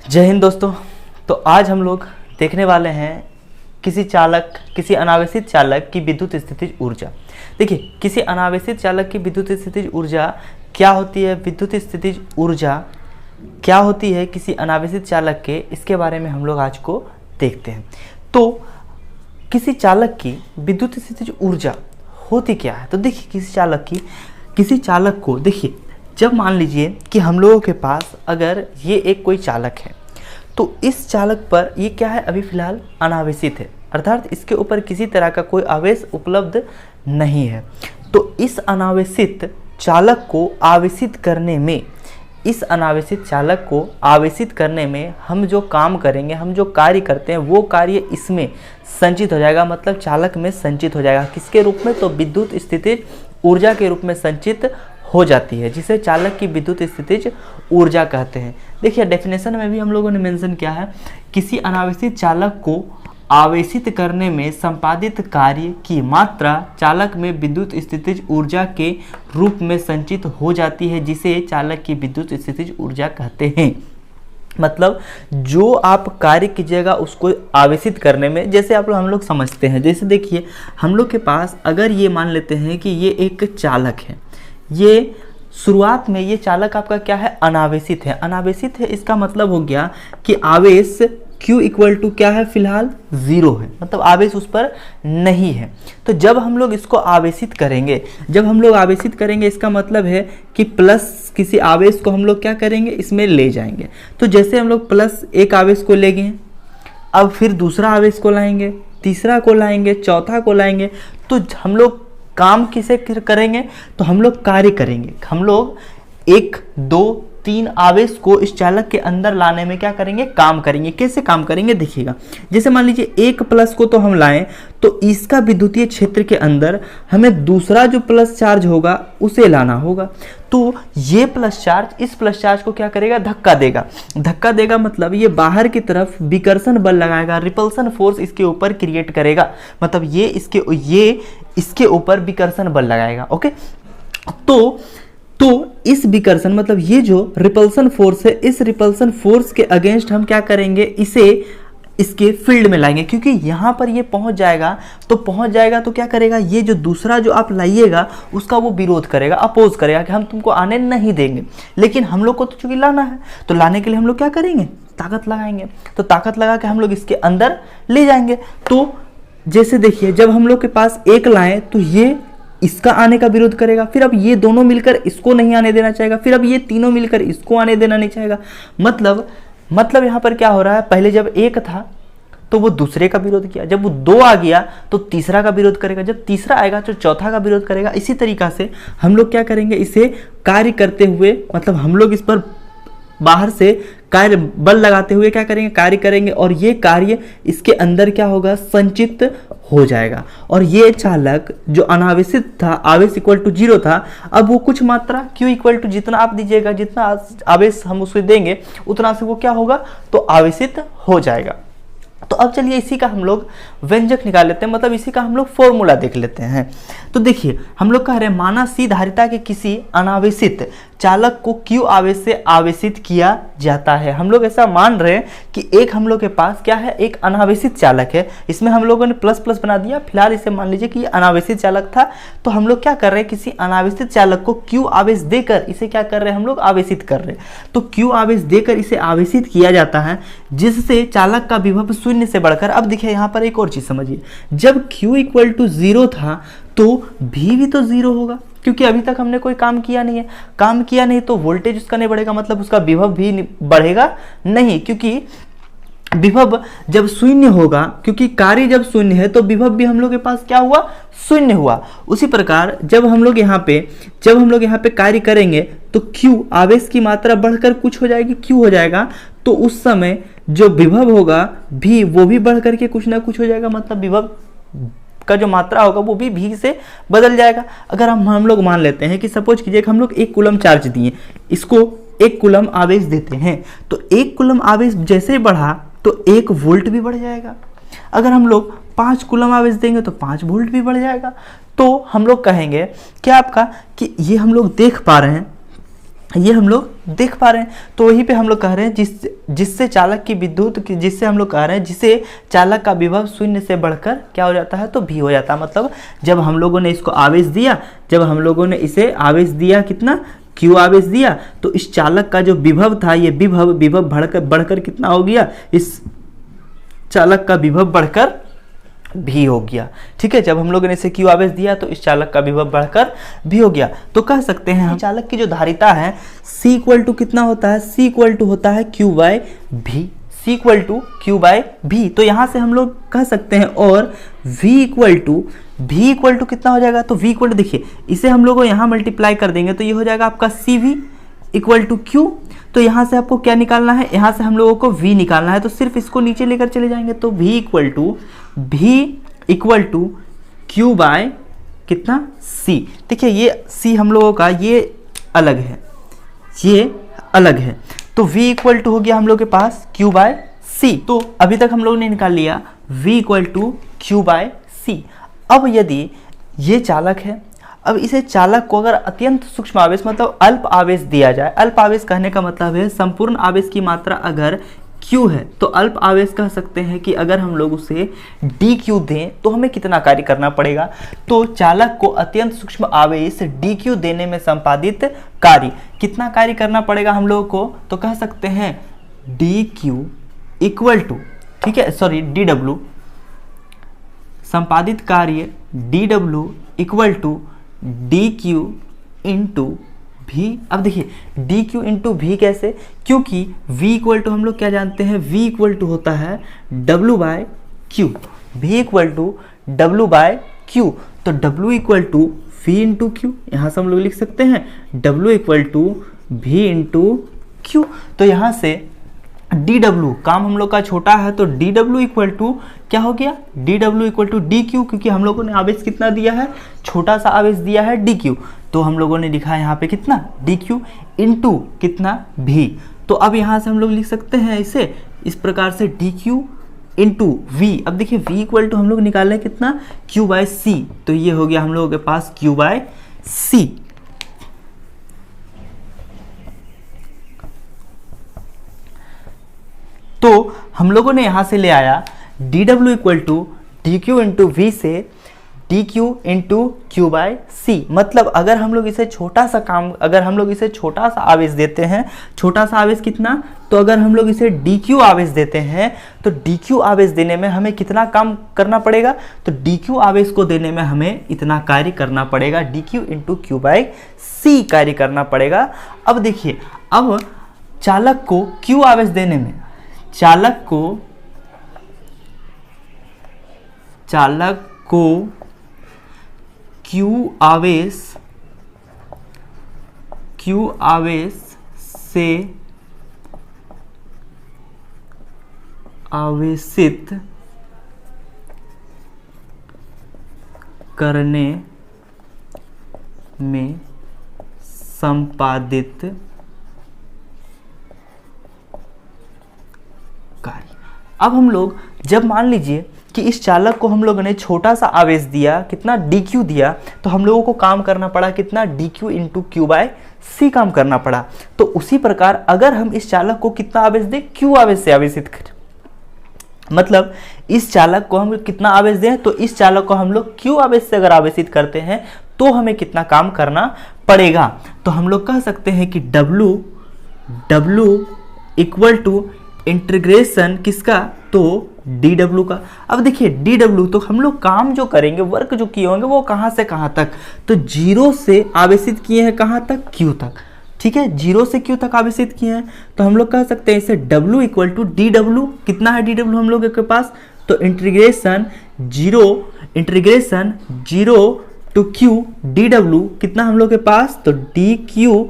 जय हिंद दोस्तों। तो आज हम लोग देखने वाले हैं किसी अनावेशित चालक की विद्युत स्थितिज ऊर्जा। देखिए, किसी अनावेशित चालक की विद्युत स्थितिज ऊर्जा क्या होती है, विद्युत स्थितिज ऊर्जा क्या होती है किसी अनावेशित चालक के, इसके बारे में हम लोग आज को देखते हैं। तो किसी चालक की विद्युत स्थितिज ऊर्जा होती क्या है। तो देखिए, किसी चालक को देखिए, जब मान लीजिए कि हम लोगों के पास अगर ये एक कोई चालक है, तो इस चालक पर ये क्या है, अभी फ़िलहाल अनावेशित है, अर्थात इसके ऊपर किसी तरह का कोई आवेश उपलब्ध नहीं है। तो इस अनावेशित चालक को आवेशित करने में हम जो काम करेंगे, हम जो कार्य करते हैं, वो कार्य इसमें संचित हो जाएगा, मतलब चालक में संचित हो जाएगा। किसके रूप में, तो विद्युत स्थितिज ऊर्जा के रूप में संचित हो जाती है, जिसे चालक की विद्युत स्थितिज ऊर्जा कहते हैं। देखिए, डेफिनेशन में भी हम लोगों ने मेंशन किया है, किसी अनावेशित चालक को आवेशित करने में संपादित कार्य की मात्रा चालक में विद्युत स्थितिज ऊर्जा के रूप में संचित हो जाती है, जिसे चालक की विद्युत स्थितिज ऊर्जा कहते हैं। मतलब जो आप कार्य कीजिएगा उसको आवेशित करने में, जैसे हम लोग समझते हैं, जैसे देखिए, हम लोग के पास अगर ये मान लेते हैं कि ये एक चालक है, ये शुरुआत में ये चालक आपका क्या है, अनावेशित है। अनावेशित है इसका मतलब हो गया कि आवेश Q इक्वल टू क्या है, फिलहाल 0 है, मतलब आवेश उस पर नहीं है। तो जब हम लोग इसको आवेशित करेंगे, इसका मतलब है कि प्लस किसी आवेश को हम लोग क्या करेंगे, इसमें ले जाएंगे। तो जैसे हम लोग प्लस एक आवेश को ले गए, अब फिर दूसरा आवेश को लाएंगे, तीसरा को लाएंगे, चौथा को लाएंगे, तो हम लोग काम किसे करेंगे, तो हम लोग कार्य करेंगे। हम लोग 1, 2, 3 आवेश को इस चालक के अंदर लाने में क्या करेंगे, काम करेंगे। कैसे काम करेंगे देखिएगा, जैसे मान लीजिए 1 प्लस को तो हम लाएं, तो इसका विद्युतीय क्षेत्र के अंदर हमें दूसरा जो प्लस चार्ज होगा उसे लाना होगा। तो ये प्लस चार्ज इस प्लस चार्ज को क्या करेगा, धक्का देगा, मतलब ये बाहर की तरफ विकर्षण बल लगाएगा, रिपल्सन फोर्स इसके ऊपर क्रिएट करेगा, मतलब ये इसके ऊपर विकर्षण बल लगाएगा। ओके, तो इस विकर्षण, मतलब ये जो रिपल्सन फोर्स है, इस रिपल्सन फोर्स के अगेंस्ट हम क्या करेंगे, इसे इसके फील्ड में लाएंगे, क्योंकि यहाँ पर ये पहुँच जाएगा तो क्या करेगा, ये जो दूसरा जो आप लाइएगा उसका वो विरोध करेगा, अपोज करेगा कि हम तुमको आने नहीं देंगे। लेकिन हम लोग को तो चूंकि लाना है, तो लाने के लिए हम लोग क्या करेंगे, ताकत लगाएंगे। तो ताकत लगा के हम लोग इसके अंदर ले जाएंगे। तो जैसे देखिए, जब हम लोग के पास 1 लाएं तो ये इसका आने का विरोध करेगा, फिर अब ये दोनों मिलकर इसको नहीं आने देना चाहेगा, फिर अब ये तीनों मिलकर इसको आने देना नहीं चाहेगा। मतलब यहाँ पर क्या हो रहा है, पहले जब 1 था तो वो दूसरे का विरोध किया, जब वो 2 आ गया तो तीसरा का विरोध करेगा, जब तीसरा आएगा तो चौथा का विरोध करेगा। इसी तरीका से हम लोग क्या करेंगे, इसे कार्य करते हुए, मतलब हम लोग इस पर बाहर से कार्य बल लगाते हुए क्या करेंगे, कार्य करेंगे, और ये कार्य इसके अंदर क्या होगा, संचित हो जाएगा। और ये चालक जो अनावेशित था, आवेश इक्वल टू 0 था, अब वो कुछ मात्रा Q इक्वल टू जितना आप दीजिएगा, जितना आवेश हम उसको देंगे, उतना से वो क्या होगा, तो आवेशित हो जाएगा। तो अब चलिए इसी का हम लोग व्यंजक निकाल लेते हैं, मतलब इसी का हम लोग फॉर्मूला देख लेते हैं। तो देखिए, हम लोग कह रहे हैं, माना C धारिता के किसी अनावेशित चालक को Q आवेश से आवेशित किया जाता है। हम लोग ऐसा मान रहे हैं कि एक हम लोग के पास क्या है, एक अनावेशित चालक है, इसमें हम लोगों ने प्लस प्लस बना दिया। फिलहाल इसे मान लीजिए कि ये अनावेशित चालक था। तो हम लोग क्या कर रहे हैं, किसी अनावेशित चालक को Q आवेश देकर इसे क्या कर रहे हैं, हम लोग आवेशित कर रहे हैं। तो Q आवेश देकर इसे आवेशित किया जाता है, जिससे चालक का विभव 0 से बढ़कर, अब देखिए यहाँ पर एक और चीज समझिए, जब Q इक्वल टू 0 था तो V भी तो 0 होगा, क्योंकि अभी तक हमने कोई काम किया नहीं तो वोल्टेज उसका नहीं बढ़ेगा, मतलब उसका विभव भी बढ़ेगा नहीं, क्योंकि विभव जब 0 होगा, क्योंकि कार्य जब 0 है तो विभव भी हम लोग के पास क्या हुआ, 0 हुआ। उसी प्रकार जब हम लोग यहाँ पे कार्य करेंगे तो Q आवेश की मात्रा बढ़कर कुछ हो जाएगी, Q हो जाएगा, तो उस समय जो विभव होगा भी, वो भी बढ़ करके कुछ ना कुछ हो जाएगा, मतलब विभव का जो मात्रा होगा वो भी V से बदल जाएगा। अगर हम लोग मान लेते हैं कि सपोज कीजिए कि हम लोग 1 कूलम चार्ज दिए, इसको 1 कूलम आवेश देते हैं, तो 1 कूलम आवेश जैसे बढ़ा तो 1 वोल्ट भी बढ़ जाएगा। अगर हम लोग 5 कूलम आवेश देंगे तो 5 वोल्ट भी बढ़ जाएगा। तो हम लोग कहेंगे क्या आपका, कि ये हम लोग देख पा रहे हैं ये हम लोग देख पा रहे हैं। तो वहीं पे हम लोग कह रहे हैं जिससे चालक की विद्युत जिससे हम लोग कह रहे हैं जिसे चालक का विभव शून्य से बढ़कर क्या हो जाता है, तो भी हो जाता है। मतलब जब हम लोगों ने इसको आवेश दिया, जब हम लोगों ने इसे आवेश दिया, कितना Q आवेश दिया, तो इस चालक का जो विभव था, ये विभव बढ़कर कितना हो गया, इस चालक का विभव बढ़कर भी हो गया। ठीक है, जब हम लोगों ने इसे Q आवेश दिया तो इस चालक का विभव बढ़कर भी हो गया। तो कह सकते हैं हम चालक की जो धारिता है C इक्वल टू कितना होता है, C इक्वल टू होता है Q by V, C equal to Q by V। तो यहाँ से हम लोग कह सकते हैं और V इक्वल टू कितना हो जाएगा, तो V इक्वल टू देखिए इसे हम लोग यहाँ मल्टीप्लाई कर देंगे तो ये हो जाएगा आपका CV इक्वल टू Q। तो यहाँ से आपको क्या निकालना है, यहाँ से हम लोगों को V निकालना है, तो सिर्फ इसको नीचे लेकर चले जाएंगे तो V equal to Q by कितना C। देखिए ये C हम लोगों का ये अलग है, ये अलग है, तो V इक्वल टू हो गया हम लोग के पास Q बाय C। तो अभी तक हम लोगों ने निकाल लिया V equal to Q by C। अब यदि ये चालक है, अब इसे चालक को अगर अत्यंत सूक्ष्म आवेश मतलब अल्प आवेश दिया जाए, अल्प आवेश कहने का मतलब है संपूर्ण आवेश की मात्रा अगर Q है तो अल्प आवेश कह सकते हैं कि अगर हम लोग उसे dQ दें तो हमें कितना कार्य करना पड़ेगा। तो चालक को अत्यंत सूक्ष्म आवेश dQ देने में संपादित कार्य कितना कार्य करना पड़ेगा हम लोगों को, तो कह सकते हैं dQ इक्वल टू, ठीक है सॉरी dW, संपादित कार्य dW equal to dQ into V। अब देखिए dQ इंटू V कैसे, क्योंकि V इक्वल टू हम लोग क्या जानते हैं, V इक्वल टू होता है W by Q, V equal to W by Q। तो W equal to V into Q, यहाँ से हम लोग लिख सकते हैं W equal to V into Q। तो यहाँ से dW काम हम लोग का छोटा है तो dW इक्वल टू क्या हो गया, dW इक्वल टू dQ, क्योंकि हम लोगों ने आवेश कितना दिया है, छोटा सा आवेश दिया है dQ। तो हम लोगों ने लिखा है यहाँ पे कितना dQ इंटू कितना V। तो अब यहाँ से हम लोग लिख सकते हैं इसे इस प्रकार से dQ इंटू V। अब देखिए V इक्वल टू हम लोग निकाल रहे हैं कितना Q बाय C, तो ये हो गया हम लोगों के पास Q बाय C। तो हम लोगों ने यहां से ले आया dW equal to dQ into V से dQ into Q by C। मतलब अगर हम लोग इसे छोटा सा काम, अगर हम लोग इसे छोटा सा आवेश देते हैं, छोटा सा आवेश कितना, तो अगर हम लोग इसे dQ आवेश देते हैं तो dQ आवेश देने में हमें कितना काम करना पड़ेगा, तो dQ आवेश को देने में हमें इतना कार्य करना पड़ेगा, dQ into Q by C कार्य करना पड़ेगा। अब देखिए अब चालक को Q आवेश देने में, चालक को Q आवेश से आवेशित करने में संपादित कार्य। अब हम लोग जब मान लीजिए कि इस चालक को हम लोगों ने छोटा सा आवेश दिया, कितना dQ दिया, तो हम लोगों को काम करना पड़ा कितना dQ into Q by C काम करना पड़ा। तो उसी प्रकार अगर हम इस चालक को कितना आवेश दें, Q आवेश से आवेशित करें, मतलब इस चालक को हम कितना आवेश दें, तो इस चालक को हम लोग Q आवेश से अगर आवेशित करते हैं तो हमें कितना काम करना पड़ेगा। तो हम लोग कह सकते हैं कि W इक्वल टू इंटीग्रेशन किसका, तो dW का। अब देखिए dW तो हम लोग काम जो करेंगे, वर्क जो किए होंगे वो कहाँ से कहाँ तक, तो 0 से आवेशित किए हैं कहाँ तक, Q तक। ठीक है, 0 से Q तक आवेशित किए हैं, तो हम लोग कह सकते हैं इसे W इक्वल टू dW। कितना है dW हम लोग के पास, तो इंटीग्रेशन 0 टू Q dW कितना हम लोग के पास, तो dQ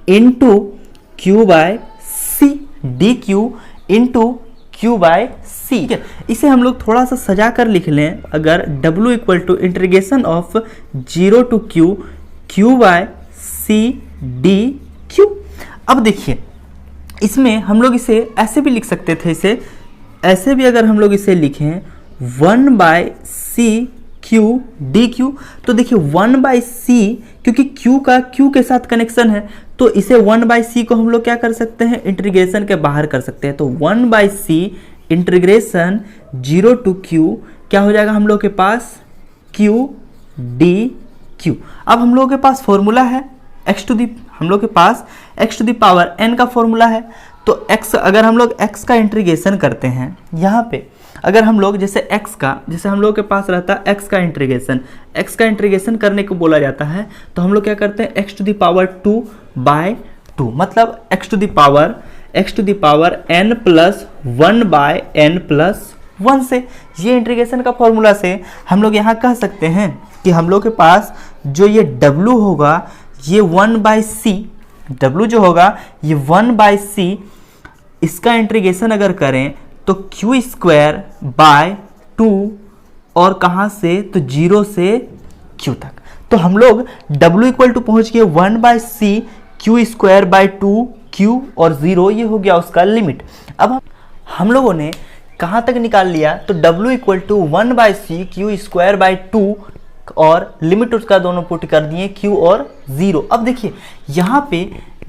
into Q by C, dQ into Q by C। ठीक है, इसे हम लोग थोड़ा सा सजा कर लिख लें, अगर W equal to integration of 0 to Q by C dQ। अब देखिए इसमें हम लोग इसे ऐसे भी लिख सकते थे, इसे ऐसे भी अगर हम लोग इसे लिखें 1 by C Q D Q. तो देखिए 1/c, क्योंकि q का q के साथ कनेक्शन है तो इसे 1/c को हम लोग क्या कर सकते हैं, इंटीग्रेशन के बाहर कर सकते हैं। तो 1/c इंटीग्रेशन 0 to q क्या हो जाएगा हम लोग के पास, q डी q। अब हम लोग के पास फॉर्मूला है हम लोग के पास x to the power n का फॉर्मूला है। तो x, अगर हम लोग x का इंटीग्रेशन करते हैं यहाँ पे, अगर हम लोग जैसे x का, जैसे हम लोग के पास रहता है x का इंटीग्रेशन करने को बोला जाता है, तो हम लोग क्या करते हैं x टू द पावर 2/2, मतलब x to the power n plus 1/n+1 से। ये इंटीग्रेशन का फॉर्मूला से हम लोग यहाँ कह सकते हैं कि हम लोग के पास जो ये w होगा ये 1/c, w जो होगा ये 1/c, इसका इंटीग्रेशन अगर करें तो q²/2 और कहाँ से, तो 0 से q तक। तो हम लोग w इक्वल टू पहुँच गए 1/c q²/2 q और 0, ये हो गया उसका लिमिट। अब हम लोगों ने कहाँ तक निकाल लिया, तो w equal to 1/c q²/2 और लिमिट उसका दोनों पुट कर दिए q और 0। अब देखिए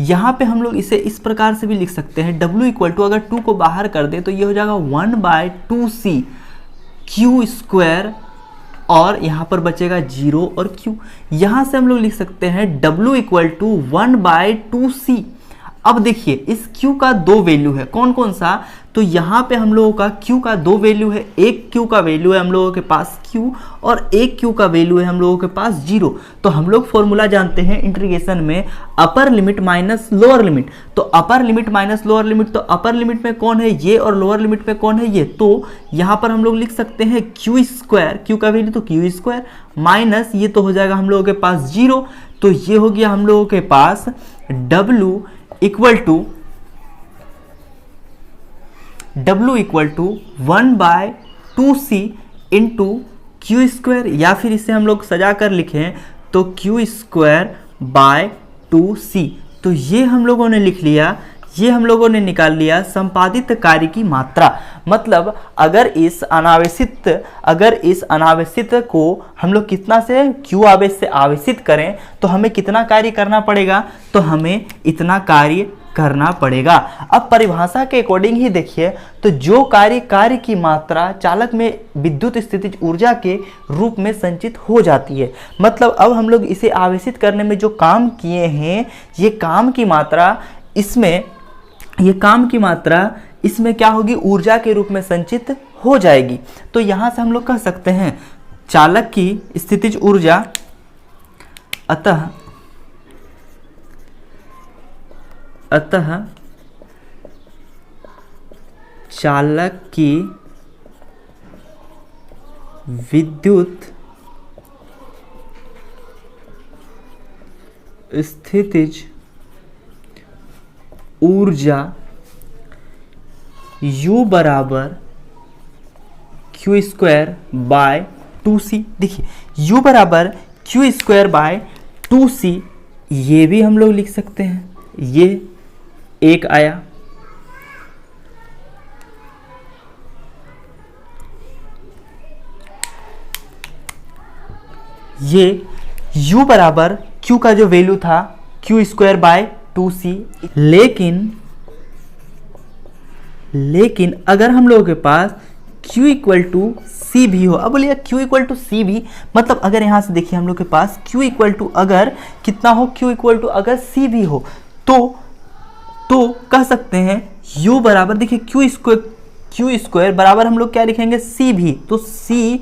यहाँ पे हम लोग इसे इस प्रकार से भी लिख सकते हैं, w इक्वल टू, अगर 2 को बाहर कर दे तो ये हो जाएगा 1/2c q² और यहाँ पर बचेगा 0 और q। यहाँ से हम लोग लिख सकते हैं w इक्वल टू 1/2c। अब देखिए इस q का दो वैल्यू है, कौन कौन सा, तो यहाँ पे हम लोगों का q का दो वैल्यू है, एक q का वैल्यू है हम लोगों के पास q और एक q का वैल्यू है हम लोगों के पास 0। तो हम लोग फॉर्मूला जानते हैं इंटीग्रेशन में, upper limit minus lower limit. तो upper limit minus lower limit, तो अपर लिमिट में कौन है ये और लोअर लिमिट में कौन है ये, तो यहाँ पर हम लोग लिख सकते हैं q² का वैल्यू तो q² माइनस ये तो हो जाएगा हम लोगों के पास 0। तो ये हो गया हम लोगों के पास w equal to 1/2c into q², या फिर इसे हम लोग सजा कर लिखें तो q²/2c। तो ये हम लोगों ने लिख लिया, ये हम लोगों ने निकाल लिया संपादित कार्य की मात्रा। मतलब अगर इस अनावेशित को हम लोग कितना से q आवेश से आवेशित करें तो हमें कितना कार्य करना पड़ेगा, तो हमें इतना कार्य करना पड़ेगा। अब परिभाषा के अकॉर्डिंग ही देखिए, तो जो कार्य की मात्रा चालक में विद्युत स्थितिज ऊर्जा के रूप में संचित हो जाती है। मतलब अब हम लोग इसे आवेशित करने में जो काम किए हैं, ये काम की मात्रा इसमें क्या होगी, ऊर्जा के रूप में संचित हो जाएगी। तो यहाँ से हम लोग कह सकते हैं चालक की स्थितिज ऊर्जा, अतः चालक की विद्युत स्थितिज ऊर्जा U बराबर q²/2c। देखिए U बराबर q²/2c, ये भी हम लोग लिख सकते हैं, ये एक आया। ये U बराबर Q का जो वैल्यू था q²/2c, लेकिन अगर हम लोगों के पास q इक्वल टू सी भी हो, अब बोलिए q इक्वल टू सी भी, मतलब अगर यहाँ से देखिए हम लोग के पास q इक्वल टू अगर कितना हो, q इक्वल टू अगर सी भी हो तो कह सकते हैं u बराबर, देखिए q² बराबर हम लोग क्या लिखेंगे, सी भी, तो c²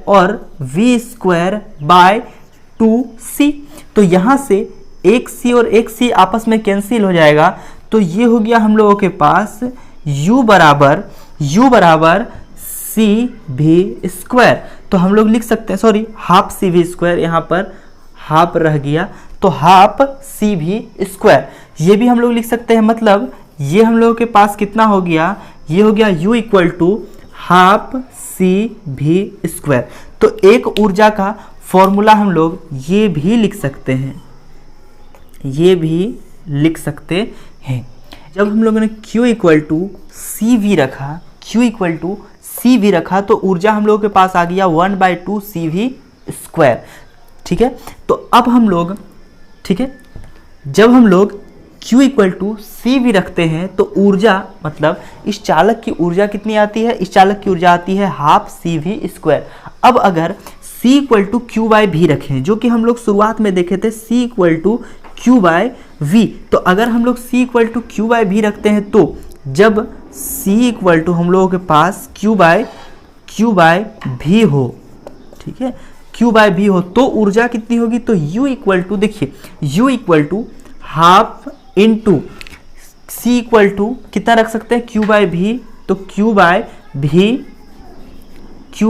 और v²/2c। तो यहाँ से एक c और एक c आपस में कैंसिल हो जाएगा, तो ये हो गया हम लोगों के पास u बराबर cv²। तो हम लोग लिख सकते हैं, सॉरी, हाफ cv², यहाँ पर हाफ रह गया तो हाफ cv², ये भी हम लोग लिख सकते हैं। मतलब ये हम लोगों के पास कितना हो गया, ये हो गया u equal to half cv²। तो एक ऊर्जा का फॉर्मूला हम लोग ये भी लिख सकते हैं, जब हम लोगों ने q equal to C V रखा, q equal to C V रखा तो ऊर्जा हम लोगों के पास आ गया 1/2 CV स्क्वायर। ठीक है, तो अब हम लोग, ठीक है, जब हम लोग Q equal to C V रखते हैं तो ऊर्जा, मतलब इस चालक की ऊर्जा कितनी आती है, इस चालक की ऊर्जा आती है ½ CV स्क्वायर। अब अगर C equal to Q by V रखें, जो कि हम लोग शुरुआत में देखे थे C equal to Q by V, तो अगर हम लोग C equal to Q by V रखते हैं तो जब C इक्वल टू हम लोगों के पास क्यू बाई भी हो, ठीक है, क्यू बाई भी हो, तो ऊर्जा कितनी होगी, तो U इक्वल टू, देखिए U equal to half into C equal to कितना रख सकते हैं, क्यू बाई भी, तो क्यू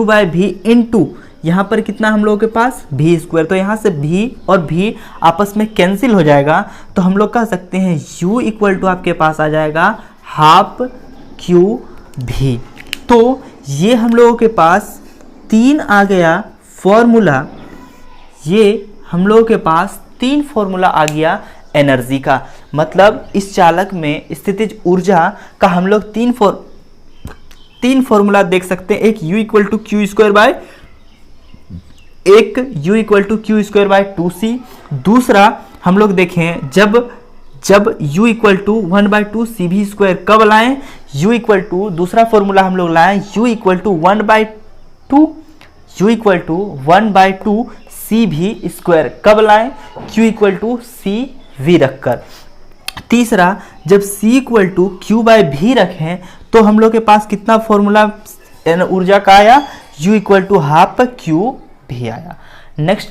बाई भी इंटू यहाँ पर कितना हम लोगों के पास भी स्क्वायर, तो यहाँ से भी और भी आपस में कैंसिल हो जाएगा, तो हम लोग कह सकते हैं U इक्वल टू आपके पास आ जाएगा ½ क्यू भी। तो ये हम लोगों के पास 3 आ गया फॉर्मूला, ये हम लोगों के पास 3 फॉर्मूला आ गया एनर्जी का। मतलब इस चालक में स्थितिज ऊर्जा का हम लोग 3 फॉर्मूला देख सकते हैं। एक U equal to Q square by, एक U equal to Q square by 2C, दूसरा हम लोग देखें जब U equal to 1/2 CV square कब लाएं, U इक्वल टू, दूसरा फॉर्मूला हम लोग लाएं U equal to 1/2 CV square कब लाएं, Q इक्वल टू CV रखकर। तीसरा जब C equal to Q by V रखें तो हम लोग के पास कितना फॉर्मूला ऊर्जा का आया, U इक्वल टू ½ क्यू भी आया। नेक्स्ट